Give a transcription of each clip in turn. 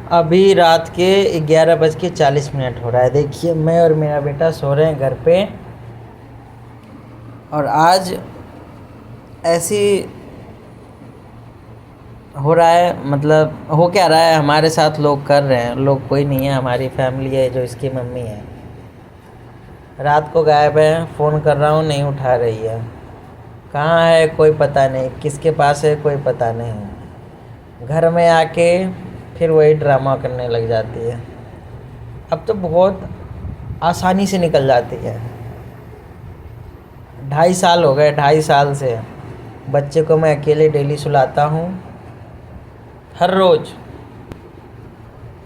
अभी रात के 11:40 हो रहा है। देखिए, मैं और मेरा बेटा सो रहे हैं घर पे। और आज ऐसी हो रहा है, मतलब हो क्या रहा है, हमारे साथ लोग कर रहे हैं। लोग कोई नहीं है, हमारी फैमिली है जो इसकी मम्मी है। रात को गायब है, फ़ोन कर रहा हूँ नहीं उठा रही है। कहाँ है कोई पता नहीं, किसके पास है कोई पता नहीं। घर में आके फिर वही ड्रामा करने लग जाती है। अब तो बहुत आसानी से निकल जाती है। 2.5 साल हो गए, 2.5 साल से बच्चे को मैं अकेले डेली सुलाता हूँ। हर रोज़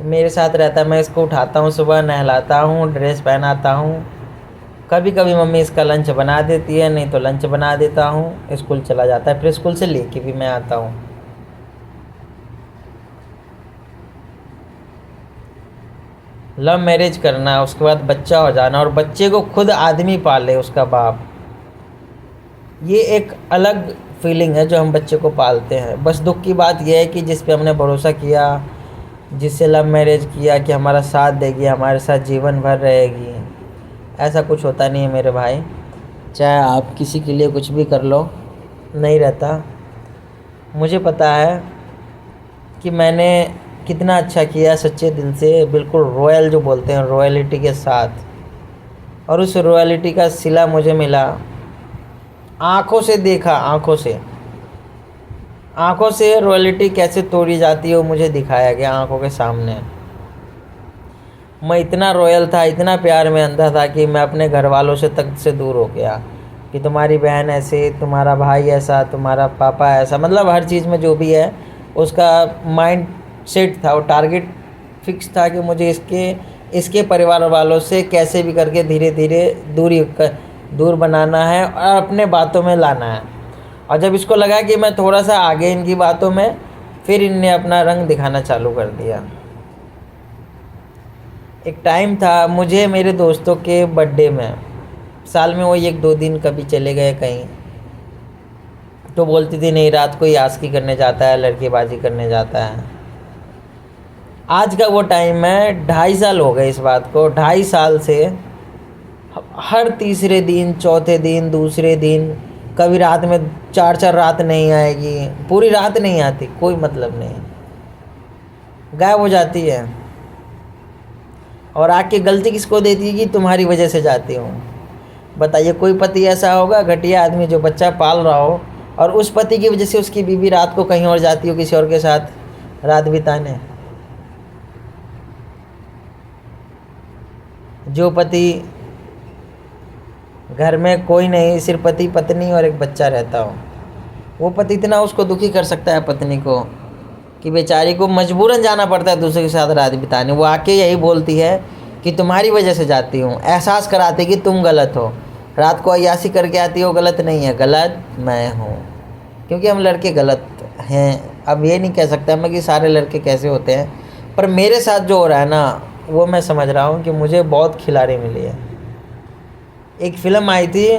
मेरे साथ रहता है। मैं इसको उठाता हूँ, सुबह नहलाता हूँ, ड्रेस पहनाता हूँ। कभी कभी मम्मी इसका लंच बना देती है, नहीं तो लंच बना देता हूँ। स्कूल चला जाता है, फिर स्कूल से लेके भी मैं आता हूँ। लव मैरिज करना, उसके बाद बच्चा हो जाना, और बच्चे को खुद आदमी पाले उसका बाप, ये एक अलग फीलिंग है जो हम बच्चे को पालते हैं। बस दुख की बात यह है कि जिस पे हमने भरोसा किया, जिससे लव मैरिज किया कि हमारा साथ देगी, हमारे साथ जीवन भर रहेगी, ऐसा कुछ होता नहीं है मेरे भाई। चाहे आप किसी के लिए कुछ भी कर लो, नहीं रहता। मुझे पता है कि मैंने कितना अच्छा किया सच्चे दिल से, बिल्कुल रॉयल जो बोलते हैं, रॉयलिटी के साथ। और उस रॉयलिटी का सिला मुझे मिला, आँखों से देखा, आँखों से रॉयलिटी कैसे तोड़ी जाती है वो मुझे दिखाया गया आँखों के सामने। मैं इतना रॉयल था, इतना प्यार में अंधा था कि मैं अपने घर वालों से तक से दूर हो गया कि तुम्हारी बहन ऐसे, तुम्हारा भाई ऐसा, तुम्हारा पापा ऐसा, मतलब हर चीज़ में जो भी है उसका माइंड सेट था, वो टारगेट फिक्स था कि मुझे इसके परिवार वालों से कैसे भी करके धीरे धीरे दूर बनाना है और अपने बातों में लाना है। और जब इसको लगा कि मैं थोड़ा सा आगे इनकी बातों में, फिर इनने अपना रंग दिखाना चालू कर दिया। एक टाइम था, मुझे मेरे दोस्तों के बर्थडे में, साल में वो 1-2 दिन कभी चले गए कहीं, तो बोलती थी नहीं रात को ही आस्की करने जाता है, लड़कीबाजी करने जाता है। आज का वो टाइम है, 2.5 साल हो गए इस बात को। 2.5 साल से हर तीसरे दिन, चौथे दिन, दूसरे दिन, कभी रात में 4-4 रात नहीं आएगी, पूरी रात नहीं आती, कोई मतलब नहीं, गायब हो जाती है। और आके गलती किसको देती है कि तुम्हारी वजह से जाती हूँ। बताइए, कोई पति ऐसा होगा घटिया आदमी जो बच्चा पाल रहा हो और उस पति की वजह से उसकी बीवी रात को कहीं और जाती हो किसी और के साथ रात बिताने। जो पति घर में कोई नहीं, सिर्फ पति पत्नी और एक बच्चा रहता हो, वो पति इतना उसको दुखी कर सकता है पत्नी को कि बेचारी को मजबूरन जाना पड़ता है दूसरे के साथ रात बिताने। वो आके यही बोलती है कि तुम्हारी वजह से जाती हूँ, एहसास कराती कि तुम गलत हो। रात को अय्यासी करके आती हो, गलत नहीं है, गलत मैं हूँ, क्योंकि हम लड़के गलत हैं। अब ये नहीं कह सकता मैं कि सारे लड़के कैसे होते हैं, पर मेरे साथ जो हो रहा है ना, वो मैं समझ रहा हूँ कि मुझे बहुत खिलाड़ी मिली है। एक फ़िल्म आई थी,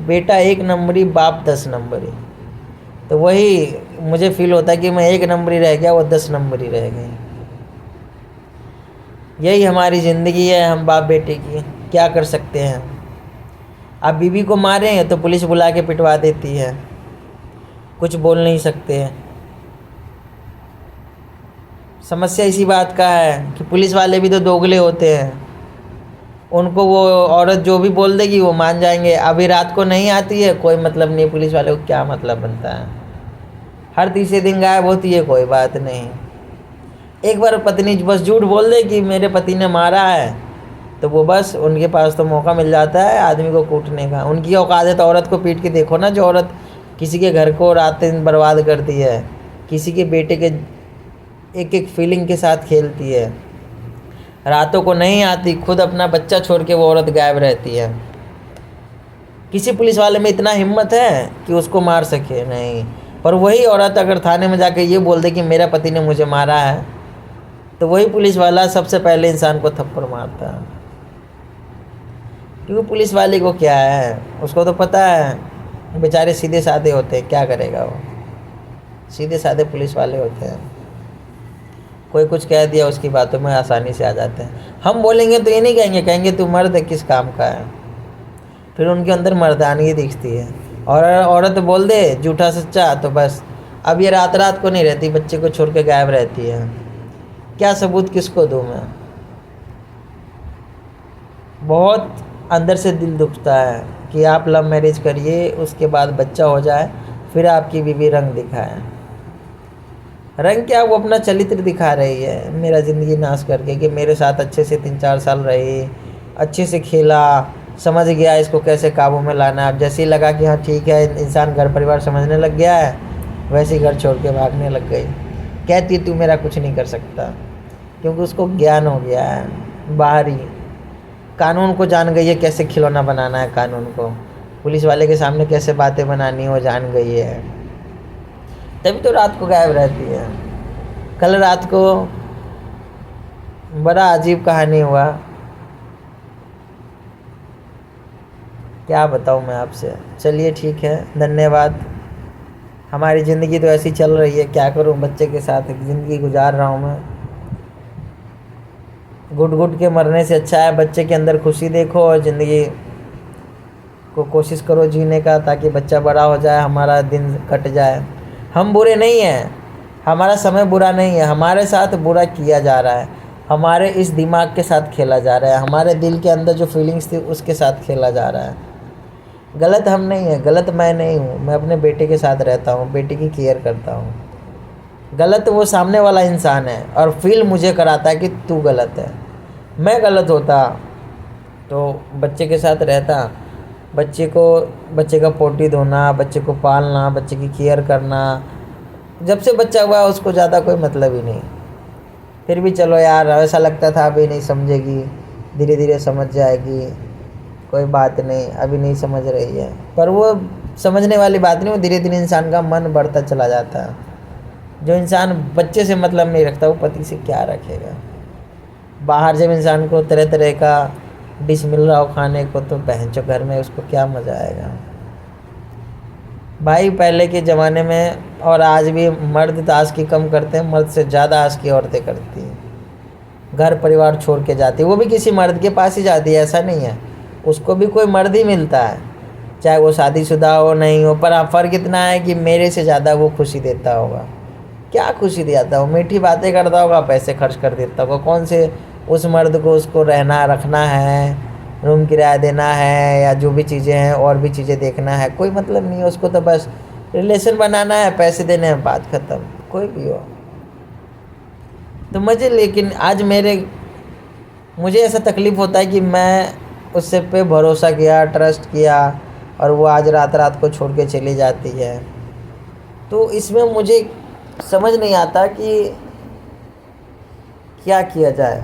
बेटा 1 नंबरी बाप 10 नंबरी, तो वही मुझे फील होता है कि मैं 1 नंबरी रह गया, वो 10 नंबरी रह गई। यही हमारी ज़िंदगी है, हम बाप बेटे की, क्या कर सकते हैं। आप बीवी को मारें तो पुलिस बुला के पिटवा देती है, कुछ बोल नहीं सकते हैं। समस्या इसी बात का है कि पुलिस वाले भी तो दोगले होते हैं, उनको वो औरत जो भी बोल देगी वो मान जाएंगे। अभी रात को नहीं आती है, कोई मतलब नहीं, पुलिस वाले को क्या मतलब बनता है। हर तीसरे दिन गायब होती है, कोई बात नहीं। एक बार पत्नी बस झूठ बोल दे कि मेरे पति ने मारा है, तो वो बस उनके पास तो मौका मिल जाता है आदमी को कूटने का। उनकी औकात है तो औरत को पीट के देखो ना, जो औरत किसी के घर को रात दिन बर्बाद करती है, किसी के बेटे के एक एक फीलिंग के साथ खेलती है, रातों को नहीं आती, खुद अपना बच्चा छोड़ के वो औरत गायब रहती है। किसी पुलिस वाले में इतना हिम्मत है कि उसको मार सके नहीं। पर वही औरत अगर थाने में जाके ये बोल दे कि मेरा पति ने मुझे मारा है, तो वही पुलिस वाला सबसे पहले इंसान को थप्पड़ मारता है। क्योंकि पुलिस वाले को क्या है, उसको तो पता है बेचारे सीधे साधे होते हैं, क्या करेगा वो, सीधे साधे पुलिस वाले होते हैं। कोई कुछ कह दिया उसकी बातों में आसानी से आ जाते हैं। हम बोलेंगे तो ये नहीं कहेंगे, कहेंगे तू मर्द है किस काम का है। फिर उनके अंदर मर्दानगी दिखती है। और औरत बोल दे झूठा सच्चा तो बस अब ये रात रात को नहीं रहती, बच्चे को छोड़ के गायब रहती है। क्या सबूत किसको दूँ मैं। बहुत अंदर से दिल दुखता है कि आप लव मैरिज करिए, उसके बाद बच्चा हो जाए, फिर आपकी बीवी रंग दिखाए। रंग क्या, वो अपना चरित्र दिखा रही है मेरा ज़िंदगी नाश करके, कि मेरे साथ अच्छे से 3-4 साल रही, अच्छे से खेला, समझ गया इसको कैसे काबू में लाना है। अब जैसे ही लगा कि हाँ ठीक है, इंसान घर परिवार समझने लग गया है, वैसे ही घर छोड़ के भागने लग गई। कहती तू मेरा कुछ नहीं कर सकता, क्योंकि उसको ज्ञान हो गया है बाहरी। कानून को जान गई है, कैसे खिलौना बनाना है कानून को, पुलिस वाले के सामने कैसे बातें बनानी वो जान गई है। तभी तो रात को गायब रहती है। कल रात को बड़ा अजीब कहानी हुआ, क्या बताऊँ मैं आपसे। चलिए ठीक है, धन्यवाद। हमारी ज़िंदगी तो ऐसी चल रही है, क्या करूँ, बच्चे के साथ ज़िंदगी गुजार रहा हूँ मैं। घुट घुट के मरने से अच्छा है बच्चे के अंदर खुशी देखो और ज़िंदगी को कोशिश करो जीने का, ताकि बच्चा बड़ा हो जाए, हमारा दिन कट जाए। हम बुरे नहीं हैं, हमारा समय बुरा नहीं है, हमारे साथ बुरा किया जा रहा है, हमारे इस दिमाग के साथ खेला जा रहा है, हमारे दिल के अंदर जो फीलिंग्स थी उसके साथ खेला जा रहा है। गलत हम नहीं है, गलत मैं नहीं हूँ। मैं अपने बेटे के साथ रहता हूँ, बेटे की केयर करता हूँ। गलत वो सामने वाला इंसान है और फील मुझे कराता है कि तू गलत है। मैं गलत होता तो बच्चे के साथ रहता, बच्चे का पोटी धोना, बच्चे को पालना, बच्चे की केयर करना। जब से बच्चा हुआ उसको ज़्यादा कोई मतलब ही नहीं। फिर भी चलो यार, ऐसा लगता था अभी नहीं समझेगी, धीरे धीरे समझ जाएगी, कोई बात नहीं, अभी नहीं समझ रही है। पर वो समझने वाली बात नहीं, वो धीरे धीरे इंसान का मन बढ़ता चला जाता है। जो इंसान बच्चे से मतलब नहीं रखता वो पति से क्या रखेगा। बाहर जब इंसान को तरह तरह का डिश मिल रहा हो खाने को, तो बहन चो घर में उसको क्या मज़ा आएगा। भाई पहले के ज़माने में और आज भी मर्द तो आस्की कम करते हैं, मर्द से ज़्यादा आस्की औरतें करती हैं। घर परिवार छोड़ के जाती है, वो भी किसी मर्द के पास ही जाती है, ऐसा नहीं है, उसको भी कोई मर्द ही मिलता है, चाहे वो शादीशुदा हो नहीं हो। पर फ़र्क इतना है कि मेरे से ज़्यादा वो खुशी देता होगा। क्या खुशी देता हो, मीठी बातें करता होगा, पैसे खर्च कर देता होगा। कौन से उस मर्द को उसको रहना रखना है, रूम किराया देना है, या जो भी चीज़ें हैं और भी चीज़ें देखना है, कोई मतलब नहीं है उसको। तो बस रिलेशन बनाना है, पैसे देने हैं, बात ख़त्म। कोई भी हो तो लेकिन आज मुझे ऐसा तकलीफ़ होता है कि मैं उससे पे भरोसा किया, ट्रस्ट किया, और वो आज रात रात को छोड़ के चली जाती है। तो इसमें मुझे समझ नहीं आता कि क्या किया जाए।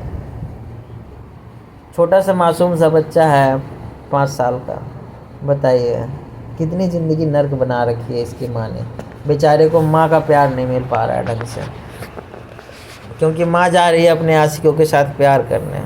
छोटा सा मासूम सा बच्चा है 5 साल का, बताइए कितनी ज़िंदगी नर्क बना रखी है इसकी माँ ने। बेचारे को माँ का प्यार नहीं मिल पा रहा है ढंग से, क्योंकि माँ जा रही है अपने आशिकों के साथ प्यार करने।